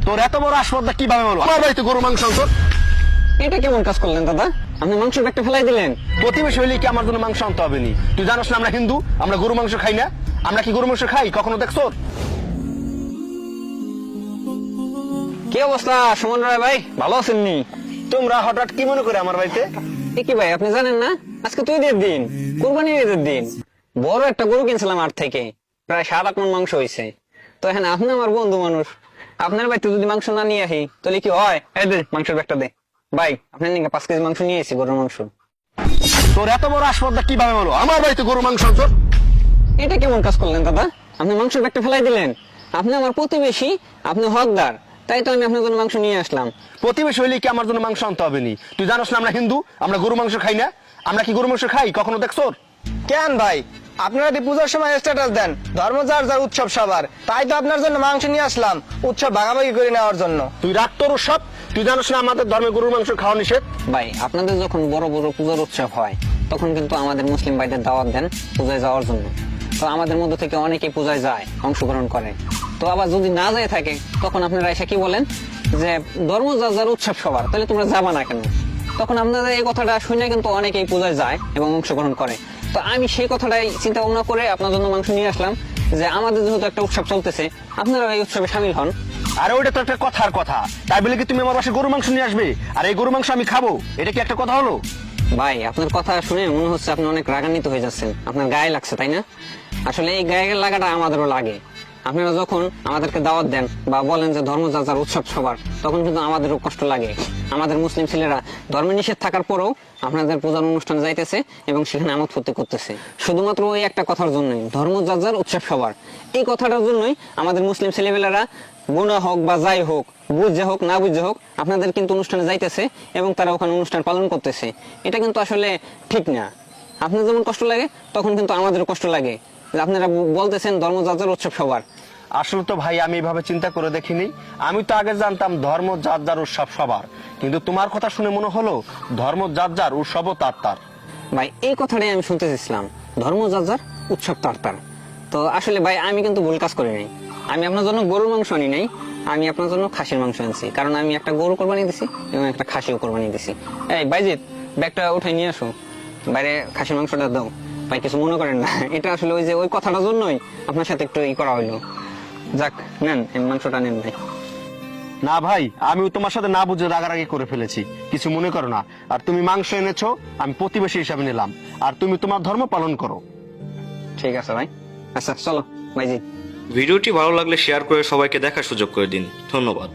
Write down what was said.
তোর এত বড় আসপর্দা কিভাবে হলো? আমার বাড়িতে গরু মাংস আনছো? এটা কেমন কাজ করলেন দাদা? আপনি মাংস ব্যাগটা ফেলাই দিলেন। প্রতিবেশী হইলে কি আমার জন্য মাংস আনতে হবে নি? তুই জানোস না আমরা হিন্দু, আমরা গরু মাংস খাই না? আমরা কি গরু মাংস খাই কখনো দেখছো? কি অবস্থা সুমন রায় ভাই, ভালো আছেন নি? তোমরা হঠাৎ কি মনে করে আমার বাড়িতে? কি ভাই আপনি জানেন না আজকে তো ঈদের দিন, কুরবানির ঈদের দিন। বড় একটা গরু কিনছিলাম হাট থেকে, প্রায় 7-8 মণ মাংস হয়েছে। তো এখানে আপনি আমার বন্ধু মানুষ, আপনার বাড়িতে যদি মাংস না নিয়ে আসি তাহলে কি হয়? এই দে মাংসের ব্যাগটা দে ভাই, আপনার নিকে 5 কেজি মাংস নিয়ে এসেছি, গরুর মাংস। তোর এত বড় আসপর্দা কিভাবে হলো? আমার বাড়িতে গরু মাংস আনছো? এটা কেমন কাজ করলেন দাদা? আপনি মাংসের ব্যাগটা ফেলাই দিলেন। আপনি আমার প্রতিবেশী, আপনি হকদার, তাই তো আমি আপনার জন্য মাংস নিয়ে আসলাম। প্রতিবেশী হইলে কি আমার জন্য মাংস আনতে হবে নি? তুই জানোস না আমরা হিন্দু, আমরা গরু মাংস খাই না? আমরা কি গরু মাংস খাই কখনো দেখছো? কেন ভাই, আপনারা দি পূজার সময় স্ট্যাটাস দেন ধর্ম যার যার উৎসব সবার, তাই তো আপনার জন্য মাংস নিয়ে আসলাম উৎসব ভাগাভাগি করে নেওয়ার জন্য। তুই রাগ তোর সব, তুই জানোস না আমাদের ধর্মে গরুর মাংস খাওয়া নিষেধ? ভাই আপনাদের যখন বড় বড় পূজার উৎসব হয় তখন কিন্তু আমাদের মুসলিম ভাইদের দাওয়াত দেন পূজায় যাওয়ার জন্য। তো আমাদের মধ্যে থেকে অনেকেই পূজায় যায়, অংশগ্রহণ করে। তো আবার যদি না যায় থাকে তখন আপনারা এসে কি বলেন যে ধর্ম যার যার উৎসব সবার, তাহলে তোমরা যাবা না কেন? তখন আপনাদের এই কথাটা শুনে কিন্তু অনেকেই পূজায় যায় এবং অংশগ্রহণ করে। তো আমি সেই কথাটাই চিন্তা ভাবনা করে আপনার জন্য মাংস নিয়ে আসলাম, যে আমাদের যেহেতু একটা উৎসব চলতেছে, আপনারা এই উৎসবে সামিল হন। আরে ওইটা তো একটা কথার কথা, তাই বলে কি তুমি আমার বাসায় গরু মাংস নিয়ে আসবে আর এই গরু মাংস আমি খাবো? এটা কি একটা কথা হলো? ভাই আপনার কথা শুনে মনে হচ্ছে আপনি অনেক রাগান্বিত হয়ে যাচ্ছেন, আপনার গায়ে লাগছে তাই না? আসলে এই গায়ে লাগাটা আমাদেরও লাগে। আপনারা যখন আমাদেরকে দাওয়াত দেন বা বলেন যে ধর্ম যার যার উৎসব সবার, তখন কিন্তু আমাদেরও কষ্ট লাগে। আমাদের মুসলিম ছেলেরা ধর্মে নিষেধ থাকার পরেও আপনাদের পূজার অনুষ্ঠানে যাইতেছে এবং সেখানে আমোদ ফুর্তি করতেছে, শুধুমাত্র ওই একটা কথার জন্যই, ধর্ম যার যার উৎসব সবার। এই কথাটার জন্যই আমাদের মুসলিম ছেলেমেয়েরা গুনাহ হোক বা যাই হোক, বুঝে হোক না বুঝে হোক, আপনাদের কিন্তু অনুষ্ঠানে যাইতেছে এবং তারা ওখানে অনুষ্ঠান পালন করতেছে। এটা কিন্তু আসলে ঠিক না। আপনার যেমন কষ্ট লাগে তখন কিন্তু আমাদেরও কষ্ট লাগে যে আপনারা বলতেছেন ধর্ম যার যার উৎসব সবার। আসলে তো ভাই আমি এইভাবে চিন্তা করে দেখিনি। আমি তো আগে জানতাম ধর্ম যার যার উৎসব সবার, কিন্তু তোমার কথা শুনে মনে হলো ধর্ম যার যার উৎসবও তার তার। ভাই এই কথাটাই আমি শুনতে চাইছিলাম, ধর্ম যার যার উৎসব তার তার। তো আসলে ভাই আমি কিন্তু ভুল কাজ করি নাই। আমি আপনার জন্য গরুর মাংস আনি নাই, আমি আপনার জন্য খাসির মাংস আনছি, কারণ আমি একটা গরু কোরবানি দিছি এবং একটা খাসিও কোরবানি দিছি। এই বাইজিৎ, ব্যাগটা উঠে নিয়ে আসো, বাইরে খাসির মাংসটা দাও। ভাই কিছু মনে করেন না, এটা আসলে ওই যে ওই কথাটার জন্যই আপনার সাথে একটু করা হইলো। যাক নেন, এই মাংসটা নেন ভাই। না ভাই, আমিও তোমার সাথে না বুঝে রাগারাগি করে ফেলেছি, কিছু মনে করো না। আর তুমি মাংস এনেছো, আমি প্রতিবেশী হিসাবে নিলাম, আর তুমি তোমার ধর্ম পালন করো। ঠিক আছে ভাই, আচ্ছা চলো বাইজিৎ। ভিডিওটি ভালো লাগলে শেয়ার করে সবাইকে দেখার সুযোগ করে দিন। ধন্যবাদ।